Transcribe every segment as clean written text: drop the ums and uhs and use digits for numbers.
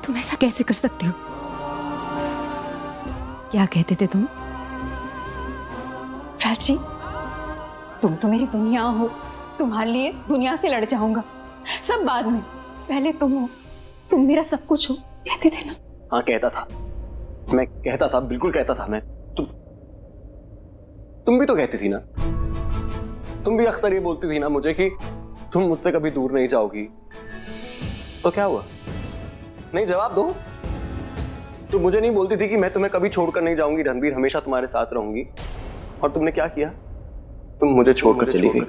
तुम ऐसा कैसे कर सकते हो? क्या कहते थे तुम? प्राची, तुम तो मेरी दुनिया हो, तुम्हारे लिए दुनिया से लड़ जाऊंगा, सब बाद में, पहले तुम हो, तुम मेरा सब कुछ हो, कहते थे ना? हाँ कहता था, मैं कहता था, बिल्कुल कहता था मैं। तुम भी तो कहती थी ना, तुम भी अक्सर ये बोलती थी ना मुझे कि तुम मुझसे कभी दूर नहीं जाओगी। तो क्या हुआ? नहीं, जवाब दो। तुम मुझे नहीं बोलती थी कि मैं तुम्हें कभी छोड़कर नहीं जाऊंगी रणबीर, हमेशा तुम्हारे साथ रहूंगी, और तुमने क्या किया? तुम मुझे छोड़कर चली गई।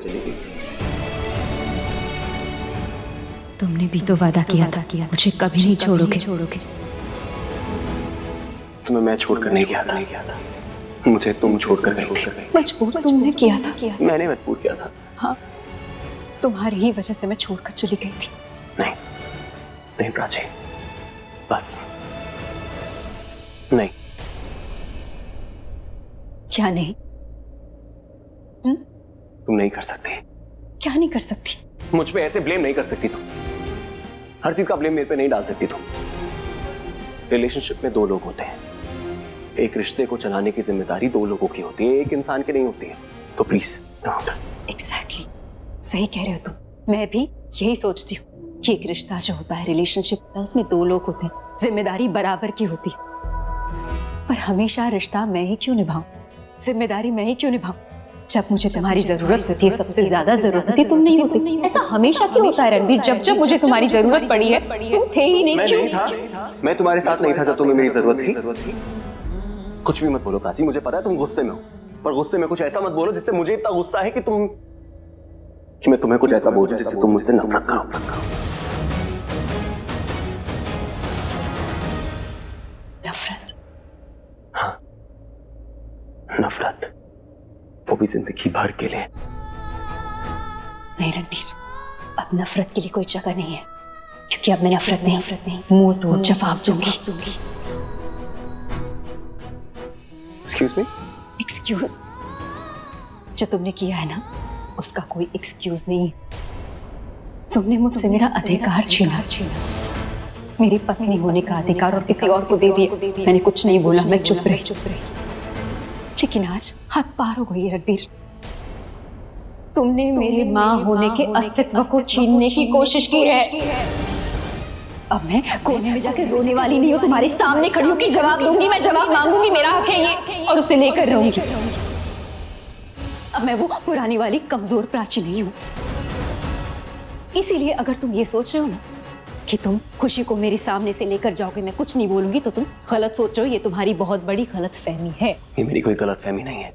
तुमने भी तो वादा किया था कि मुझे कभी नहीं छोड़ोगे। तुम्हें मैं छोड़कर नहीं गया था, मुझे तुम छोड़कर गई थी। मजबूर तुमने किया था। मैंने मजबूर किया था। हाँ, तुम्हारी ही वजह से मैं छोड़कर चली गई थी। नहीं प्राची, बस नहीं। क्या नहीं? तुम नहीं कर सकती। क्या नहीं कर सकती? मुझ पे ऐसे ब्लेम नहीं कर सकती तुम। हर चीज का ब्लेम मेरे पे नहीं डाल सकती तुम। रिलेशनशिप में दो लोग होते हैं, एक रिश्ते को चलाने की जिम्मेदारी दो लोगों की होती है, एक इंसान की नहीं होती है। तो प्लीज डोंट। एग्जैक्टली, सही कह रहे हो तुम। मैं भी यही सोचती हूँ कि एक रिश्ता जो होता है, रिलेशनशिप होता है, उसमें दो लोग होते हैं, जिम्मेदारी बराबर की होती है। पर हमेशा रिश्ता मैं ही क्यों निभाऊं, जिम्मेदारी मैं ही क्यों निभाऊं? जब मुझे तुम्हारी जरूरत होती है, सबसे ज्यादा जरूरत होती है, तुम नहीं होती। ऐसा हमेशा क्यों होता है रणबीर? जब जब मुझे तुम्हारी जरूरत पड़ी है, तुम थे ही नहीं। क्यों? मैं तुम्हारे साथ नहीं था जब तुम्हें मेरी जरूरत थी। कुछ भी मत बोलो प्राची, मुझे पता है तुम गुस्से में हो, पर गुस्से में कुछ ऐसा मत बोलो जिससे मुझे इतना गुस्सा है कि मैं तुम्हें कुछ ऐसा बोलूं जिससे तुम मुझसे नफरत करो। नफरत? हाँ, नफरत, वो भी जिंदगी भर के लिए। नहीं रणबीर, अब नफरत के लिए कोई जगह नहीं है, क्योंकि अब मैं नफरत नहीं मुंह तोड़ जवाब दूंगी। Excuse me? एक्सक्यूज? जो तुमने किया है ना, उसका कोई एक्सक्यूज नहीं है। तुमने मुझसे मेरा अधिकार छीना, मेरी पत्नी होने का अधिकार, और किसी और को दे दिया। मैंने कुछ नहीं बोला, मैं चुप रही। लेकिन आज हद पार हो गई है रणबीर। तुमने मेरे माँ होने के अस्तित्व को छीनने की कोशिश की है। अब मैं कोने में जाकर रोने वाली नहीं हूँ, तुम्हारे सामने खड़ी हूँ कि जवाब दूंगी, मैं जवाब मांगूंगी, मेरा हक है ये, और उसे लेकर रहूंगी। अब मैं वो पुरानी वाली कमजोर प्राची नहीं हूँ। इसीलिए अगर तुम ये सोच रहे हो ना कि तुम खुशी को मेरे सामने से लेकर जाओगे, मैं कुछ नहीं बोलूंगी, तो तुम गलत सोच रहे हो। ये तुम्हारी बहुत बड़ी गलतफहमी है। ये मेरी कोई गलतफहमी नहीं है,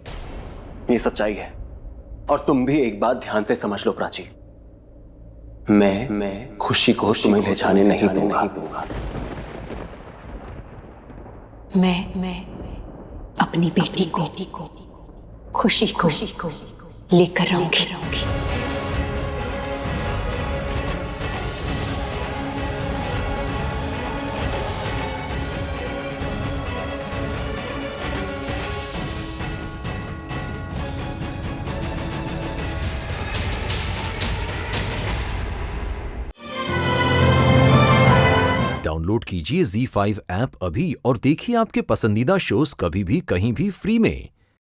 ये सच्चाई है। और तुम भी एक बात ध्यान से समझ लो प्राची, मैं खुशी को तुम्हें ले जाने नहीं दूंगा। मैं अपनी बेटी को खुशी को लेकर रहूंगी। डाउनलोड कीजिए ZEE5 ऐप अभी और देखिए आपके पसंदीदा शोज कभी भी कहीं भी फ्री में।